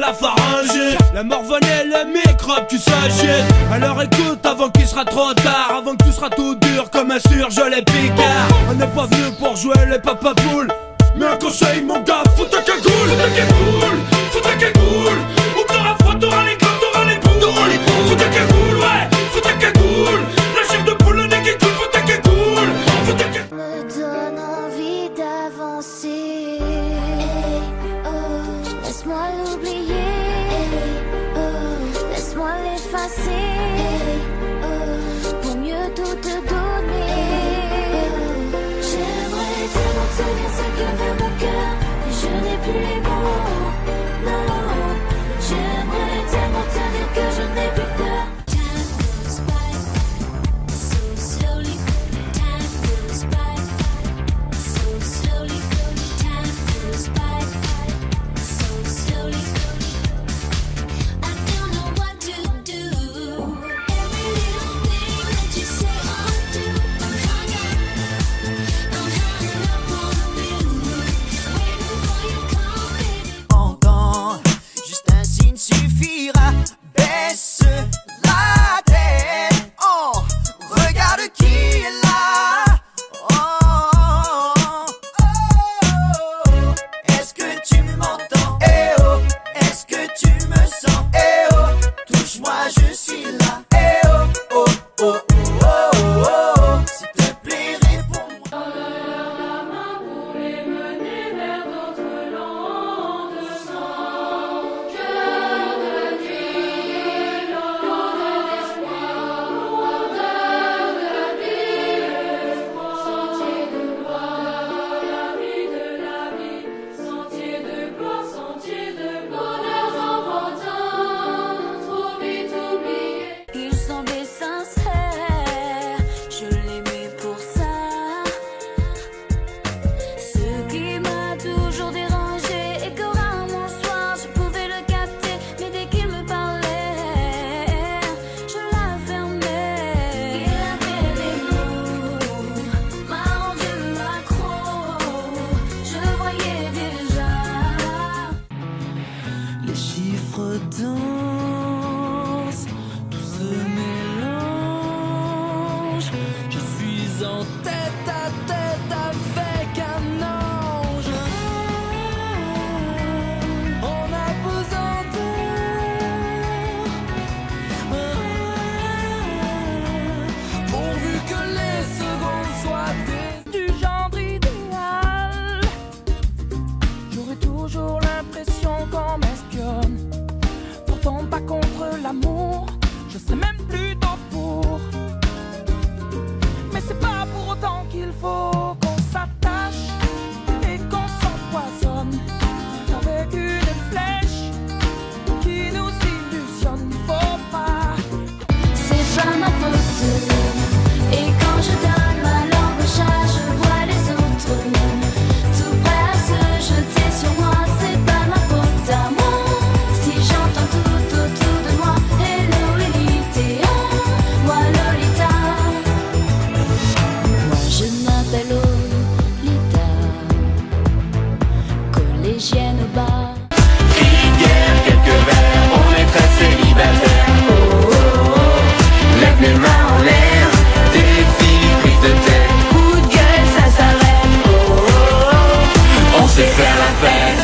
la pharyngée. La morvonne et les microbes qui s'agitent. Alors écoute avant qu'il sera trop tard, avant que tout sera tout dur comme un surgelé picard. On n'est pas venu pour jouer les papapoules, mais un conseil mon gars, fous ta cagoule. Fous ta cagoule, fous ta cagoule. Ou t'auras froid, t'auras les glands, t'auras les boules. Fous ta cagoule, ouais, fous ta cagoule. La chair de poule, le nez qui coule, fous ta cagoule. Fous ta cagoule. Me donne envie d'avancer. Laisse-moi l'oublier. Laisse-moi l'effacer. Pour mieux tout te donner. J'aimerais tellement tenir ce que veut mon cœur, mais je n'ai plus les mots. Non, j'aimerais tellement tenir que je n'ai plus peur. Time goes by so slowly. Time goes by so slowly. Time goes by so slowly. I don't know what to do. Every little thing that you say or do, I'm hung up on you, waiting for your call, baby. Entends, juste un signe suffira. Baisse la tête. Oh, regarde qui est là. Oh, est-ce que tu m'entends? Eh oh, est-ce que tu me sens? Eh oh, touche-moi, je suis là. Eh oh, oh, oh, oh, oh, oh, oh. S'il te plaît, réponds-moi. Il semblait sincère, je l'aimais pour ça. Ce qui m'a toujours dérangé et que rarement le soir je pouvais le capter, mais dès qu'il me parlait, je la fermais. Il avait des mots, m'a rendu accro, je voyais déjà. Les chiffres dansent, tout se mélange. Je suis en tête à tête avec un ange. On a besoin pourvu que les secondes soient du genre idéal. J'aurai toujours l'impression qu'on m'espionne. Pourtant pas contre l'amour, je sais même plutôt pour. Mais c'est pas pour autant qu'il faut qu'on s'attache et qu'on s'empoisonne avec une flèche qui nous illusionne. Faut pas. C'est pas ma faute. Et quand je donne ma langue au chat, je vois les autres tout prêts à se jeter sur moi. C'est pas ma faute à moi. Si j'entends tout autour de moi, hello Elite, moi Lolita. Moi je m'appelle Lolita, collégienne au bar. Rivière, quelques verres, on est très célibataire. Oh, oh, oh. Lève les mains en l'air, défi, prise de tête. Coup de gueule, ça s'arrête. Oh, oh, oh. On sait faire la fête.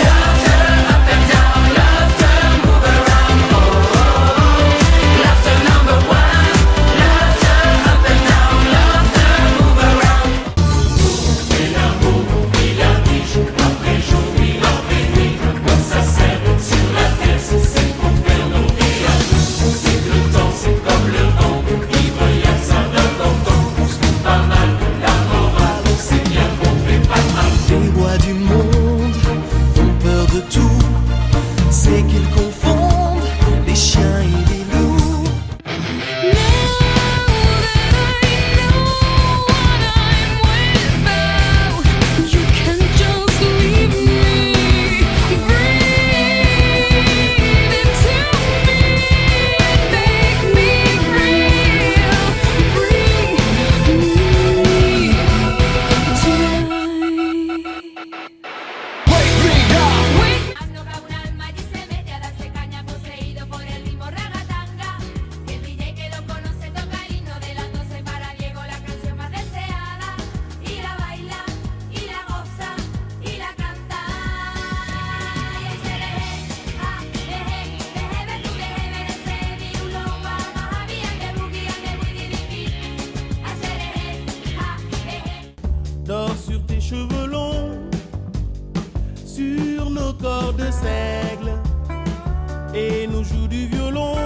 Love turn up and down, love turn move around. Oh, oh, oh. Love turn number one. Love turn up and down, love turn move around. Et l'amour, et la vie, jour après jour, nuit après nuit. Comme ça sert sur la terre, c'est pour faire nos vies à nous. C'est que le temps, c'est comme le vent. Il veut y a ça d'important. On se fout pas mal de la morale. C'est bien qu'on fait pas de mal. Les rois du monde ont peur de tout. C'est qu'ils confondent les chiens et les loups. You can just leave me, breathe into me, make me real, breathe me tonight. Wake me up. Wake de seigle et nous joue du violon.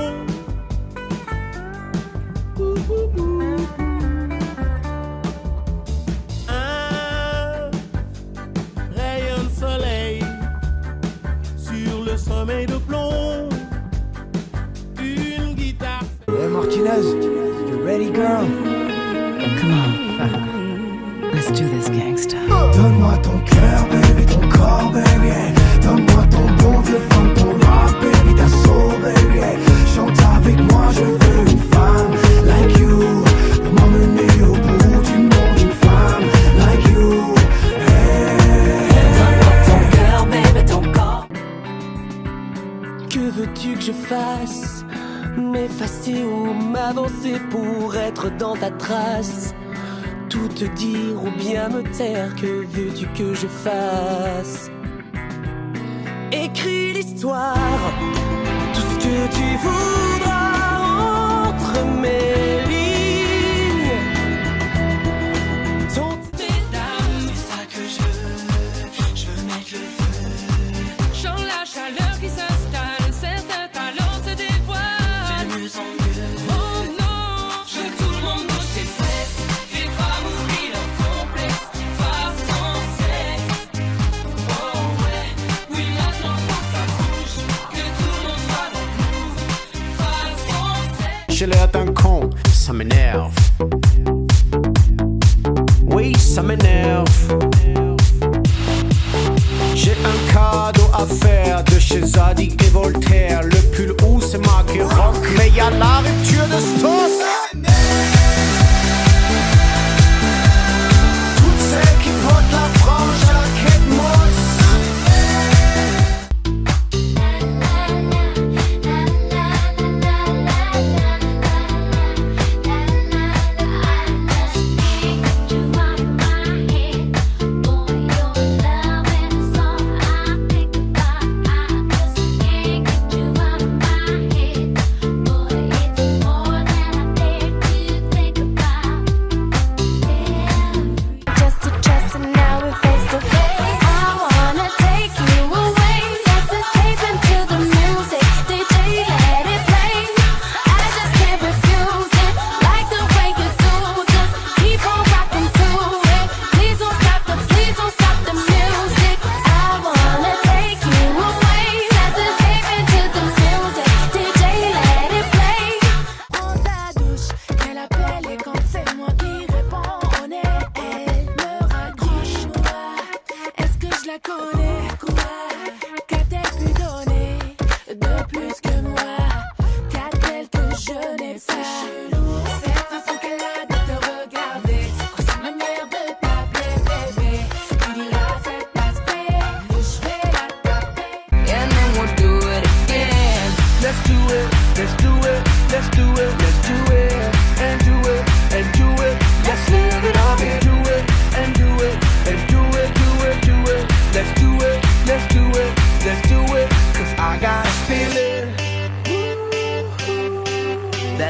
Un rayon de soleil sur le sommeil de plomb. Une guitare. Hey Martinez, you ready girl? Come on. Let's do this, gangsta. Donne-moi ton cœur, baby, ton corps, baby. Hey. Donne-moi ton bon vieux funk, ton rock, baby, ta soul, baby. Hey. Chante avec moi, je veux une femme like you. Pour m'emmener au bout du monde, une femme like you. Hey. Donne-moi ton cœur, baby, ton corps. Que veux-tu que je fasse? M'effacer ou m'avancer pour être dans ta trace? Tout te dire ou bien me taire, que veux-tu que je fasse? Écris l'histoire, tout ce que tu voudras entre mes lignes. Ton mesdames, c'est ça que je veux mettre le feu. Chant la chaleur qui s'installe, certains talents se dévoilent. De mieux en mieux. Oh non, je veux que tout le monde bouge ses fesses. Les femmes oublient leur complexe, fassent sans sexe. Oh ouais, oui maintenant faut que ça bouge, que tout le monde soit dans le move, fasse sans sexe. J'ai l'air d'un con, ça m'énerve. Oui, ça m'énerve. J'ai un cadeau à faire de chez Zadig et Voltaire. Le pull où c'est marqué rock, mais y'a la rupture de stock. Toutes celles qui portent la frange à la Kate Moss.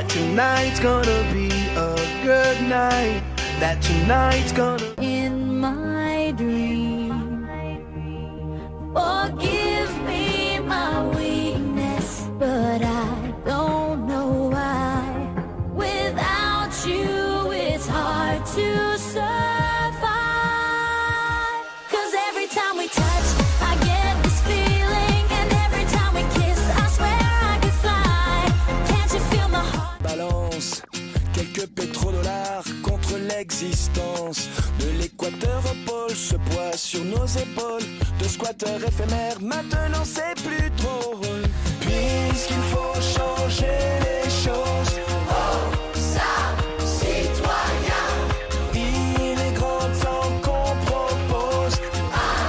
Tonight's gonna be a good night. That tonight's gonna. In my dream, forgive me my weakness, but I don't know why. Without you, it's hard to survive. 'Cause every time we touch, I get this feeling, and every time we kiss, I swear I could fly. Can't you feel my heart? Balance quelques pétrodollars contre l'existence. De l'équateur au pôle, ce poids sur nos épaules. De squatteurs éphémères, maintenant c'est plus drôle. Puisqu'il faut changer les choses. Oh, ça, citoyen. Il est grand temps qu'on propose un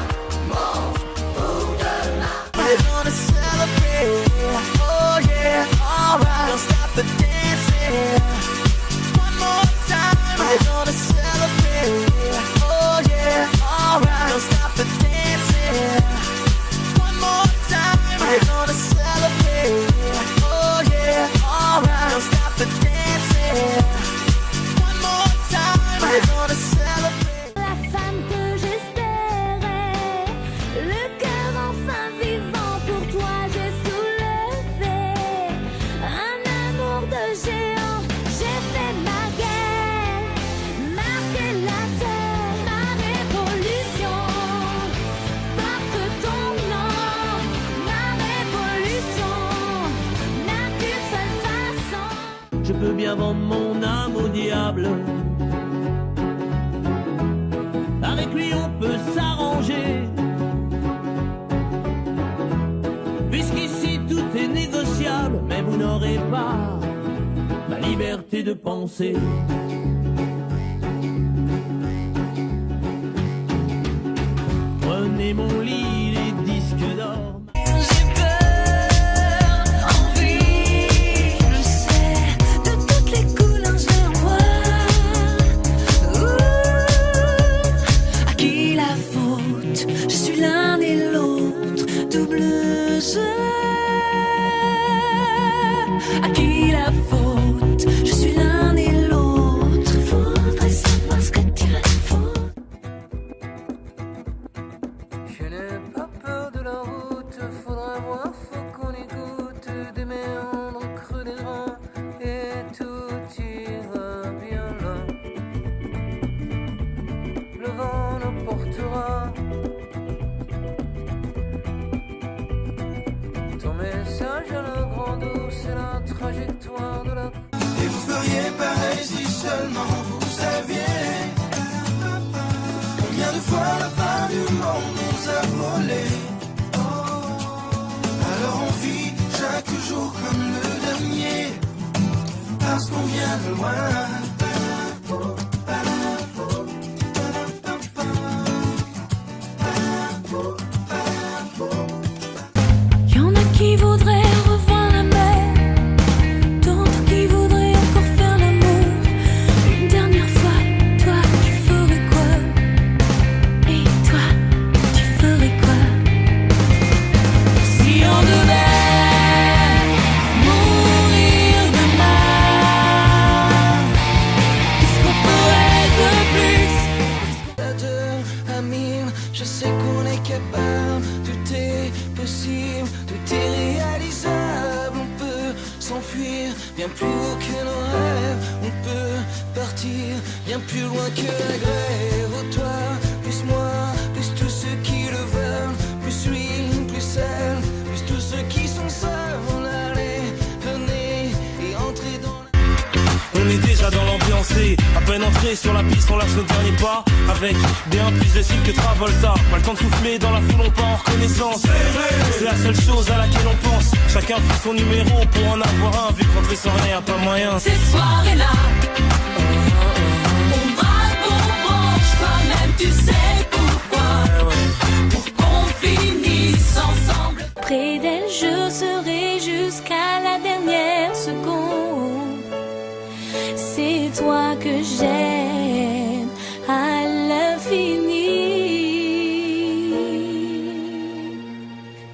monde pour demain. We're gonna celebrate, oh yeah, alright. Don't stop the dancing. One more time. We're gonna celebrate, oh yeah, alright. Don't stop the dancing. One more time. avant mon âme au diable. Avec lui on peut s'arranger, puisqu'ici tout est négociable. Mais vous n'aurez pas ma liberté de penser. Prenez mon lit, les disques d'or. J'ai peur, envie, je sais, de toutes les couleurs je en vois. À qui la faute? Je suis l'un et l'autre, double jeu. À qui la faute? Je suis l'un et l'autre. Faudrait savoir ce que tu faut. Je n'ai pas peur de la route, faudra voir, faut qu'on écoute des méandres creux des reins et tout ira bien là. Le vent nous portera. Ton message à la grande eau, c'est la trajectoire de la... Et vous feriez pareil si seulement vous saviez combien de fois la fin du monde nous a volé. Alors on vit chaque jour comme le dernier, parce qu'on vient de loin. Y'en a qui voudraient revoir la mer, d'autres qui voudraient encore faire l'amour. Une dernière fois, toi tu ferais quoi? Et toi, tu ferais quoi? Si on devait mourir demain, qu'est-ce qu'on ferait de plus? À deux, à mille, je sais qu'on est capable, tout est possible, tout est réalisable. On peut s'enfuir bien plus haut que nos rêves, on peut partir bien plus loin que la grève. Oh toi, plus moi, plus tous ceux qui le veulent, plus lui, plus elle, plus tous ceux qui sont seuls. Allez, venez et entrez dans la... On est déjà dans l'ambiance et à peine entré sur la piste, on lâche nos derniers pas avec bien plus de style que Travolta. Pas le temps de souffler dans la foule, on part en reconnaissance. C'est la seule chose à laquelle on pense. Chacun fait son numéro pour en avoir un. Vu qu'entrer sans rien, y'a pas moyen. Cette soirée-là, on braque, on branche, toi-même tu sais pourquoi. Pour qu'on finisse ensemble. Près d'elle, je serai jusqu'à la dernière seconde. C'est toi que j'aime à l'infini.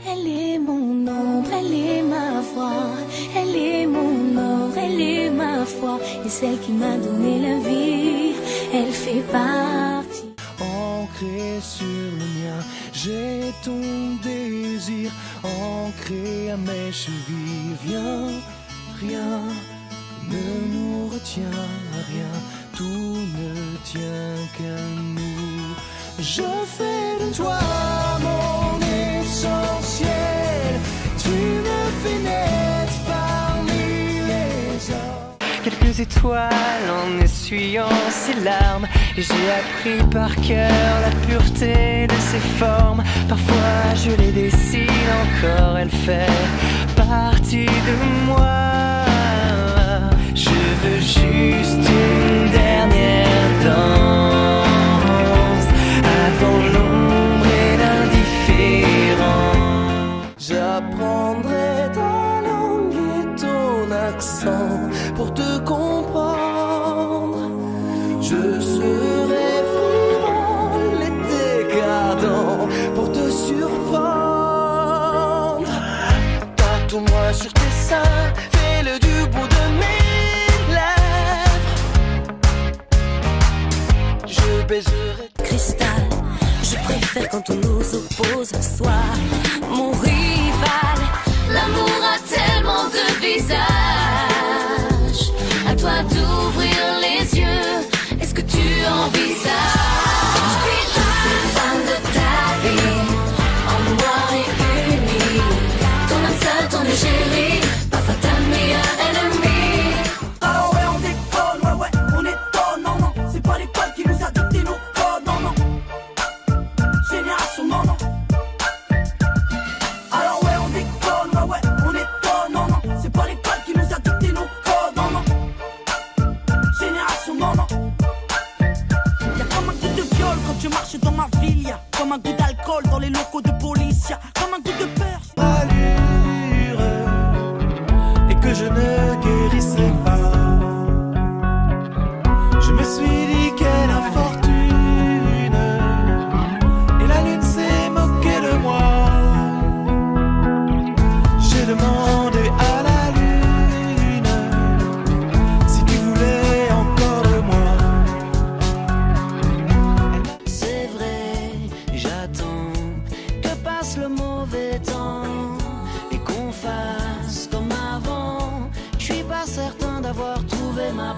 Elle est mon ombre, elle est ma voix. Elle est mon or, elle est ma foi. Et celle qui m'a donné la vie, elle fait partie. Ancré sur le mien, j'ai ton désir ancré à mes chevilles. Viens, rien ne nous retient à rien, tout ne tient qu'à nous. Je fais de toi mon essentiel, tu me fais naître parmi les hommes. Quelques étoiles en essuyant ses larmes, et j'ai appris par cœur la pureté de ses formes. Parfois je les dessine encore, elle fait partie de moi. Je veux juste une dernière danse avant l'ombre et l'indifférence. J'apprendrai ta langue et ton accent pour te comprendre. Je serai frivole et décadent pour te surprendre. Tatoue-moi sur tes seins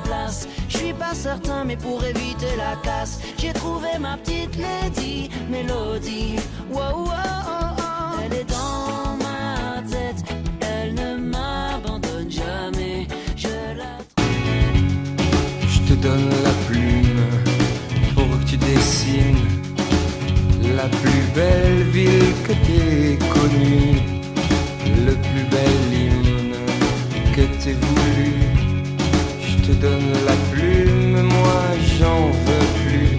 place. Je suis pas certain, mais pour éviter la casse, j'ai trouvé ma petite lady Mélodie. Wow, wow, oh, oh. Elle est dans ma tête, elle ne m'abandonne jamais. Je la. Je te donne la plume pour que tu dessines la plus belle ville que t'aies connue, le plus bel hymne que t'aies voulu. Je te donne la plume, moi j'en veux plus.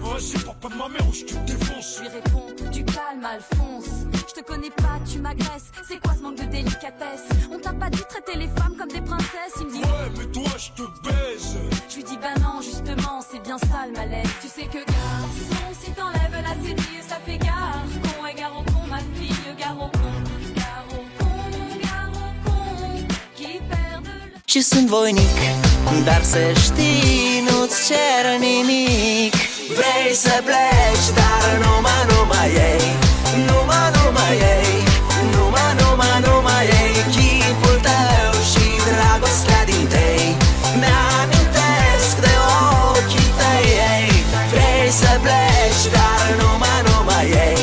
Vas-y, papa, ma mère, je te défonce. Je lui réponds, du calme, Alphonse. Je te connais pas, tu m'agresses. C'est quoi ce manque de délicatesse? On t'a pas dit traiter les femmes comme des princesses? Il me dit ouais, mais toi, je te baise. Je lui dis bah non, justement, c'est bien ça le malaise. Tu sais que garçon, si t'enlèves la cédille, ça fait gare. Con et gare au con, ma fille, gare au con. Gare au con, qui perd de la... Și sunt voinic, dar să știi, nu-ți cer nimic. Vrei să pleci, dar numai ei. Numai ei. Numai ei. Chipul tău și dragostea din tei mi-amintesc de ochii tăi, ei. Vrei să pleci, dar numai ei.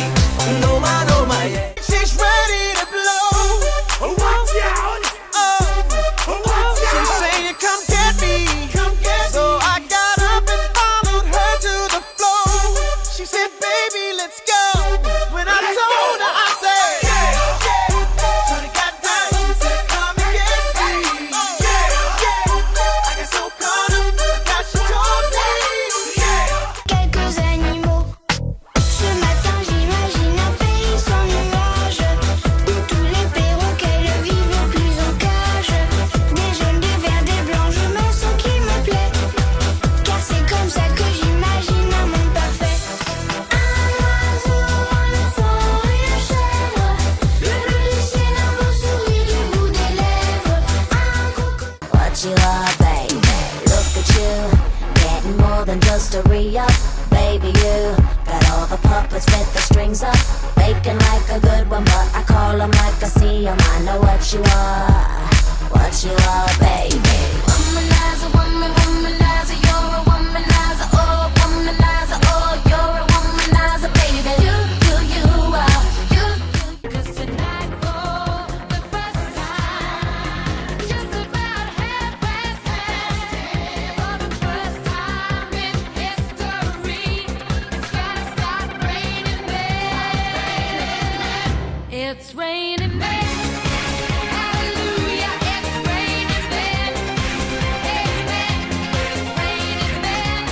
Numai ei. She's ready to blow. Watch out. She's saying come get me. So I got up and followed her to the floor. She said baby let's go. When I told her I said so they got down and said come and get me. I got so caught up that she told me. Quelques animaux. Ce matin j'imagine un pays sans nuages, où tous les perroquets vivent plus en cage. Des jaunes, des verts, des blancs, je me sens qui me plaît, car c'est comme ça que j'imagine un monde parfait. Un oiseau, un enfant et un chèvre, le bleu du ciel, un beau sourire du bout des lèvres, un coco. What you are, baby? Look at you, getting more than just a re-up. Baby, you got all the puppets with the strings up, faking like a good one, but I call them like I see them. I know what you are, baby. Womanizer, womanizer, you're a womanizer, oh, you're a womanizer, baby. You are, you. 'Cause tonight for the first time, just about 10:30, for the first time in history, it's gonna start raining men. It's raining men. Hallelujah, it's raining men. Amen, it's raining men.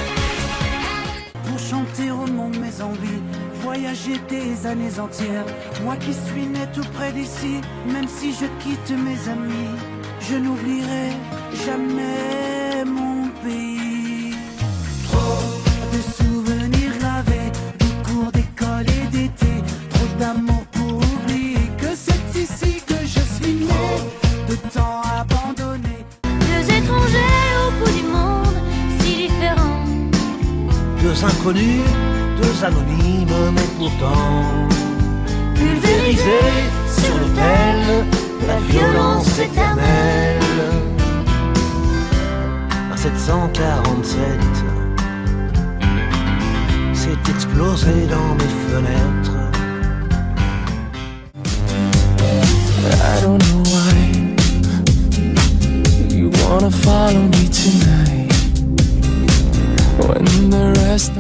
Pour chanter au monde mes envies, voyager des années entières. Moi qui suis né tout près d'ici, même si je quitte mes amis, je n'oublierai jamais mon pays. Trop de souvenirs gravés, de cours d'école et d'été, trop d'amour pour oublier que c'est ici que je suis né, de temps abandonné. Deux étrangers au bout du monde, si différents. Deux inconnus, deux anonymes, mais pourtant pulvérisés sur l'autel de la violence éternelle. À 747, c'est explosé dans mes fenêtres. I don't know why you wanna follow me tonight when the rest of